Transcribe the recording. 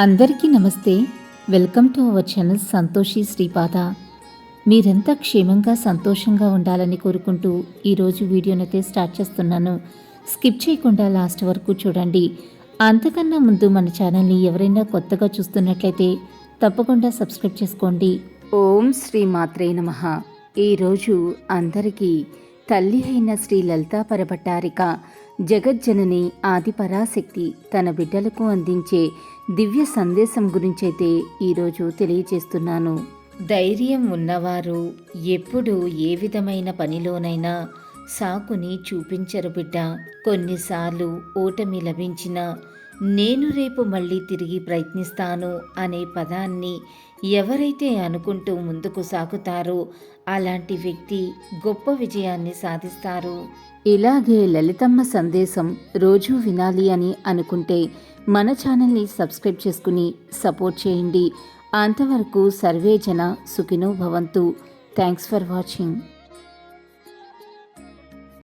అందరికీ నమస్తే. Welcome to our channel Santoshi Sripada. మీరంతా క్షేమంగా సంతోషంగా ఉండాలని కోరుకుంటూ ఈరోజు వీడియోనైతే స్టార్ట్ చేస్తున్నాను. స్కిప్ చేయకుండా లాస్ట్ వరకు చూడండి. అంతకన్నా ముందు మన ఛానల్ని ఎవరైనా కొత్తగా చూస్తున్నట్లయితే తప్పకుండా సబ్స్క్రైబ్ చేసుకోండి. ఓం శ్రీ మాత్రే నమః. ఈరోజు అందరికీ తల్లి అయిన శ్రీ లలితా పరభట్టారిక జగజ్జనని ఆదిపరాశక్తి తన బిడ్డలకు అందించే దివ్య సందేశం గురించైతే ఈరోజు తెలియజేస్తున్నాను. ధైర్యం ఉన్నవారు ఎప్పుడు ఏ విధమైన పనిలోనైనా సాకుని చూపించరు బిడ్డ. కొన్నిసార్లు ఓటమి లభించినా నేను రేపు మళ్ళీ తిరిగి ప్రయత్నిస్తాను అనే పదాన్ని ఎవరైతే అనుకుంటూ ముందుకు సాగుతారో అలాంటి వ్యక్తి గొప్ప విజయాన్ని సాధిస్తారు. ఇలాగే లలితమ్మ సందేశం రోజూ వినాలి అని అనుకుంటే మన ఛానల్ని సబ్స్క్రైబ్ చేసుకుని సపోర్ట్ చేయండి. అంతవరకు సర్వే జన సుఖినో భవంతు. Thanks for watching.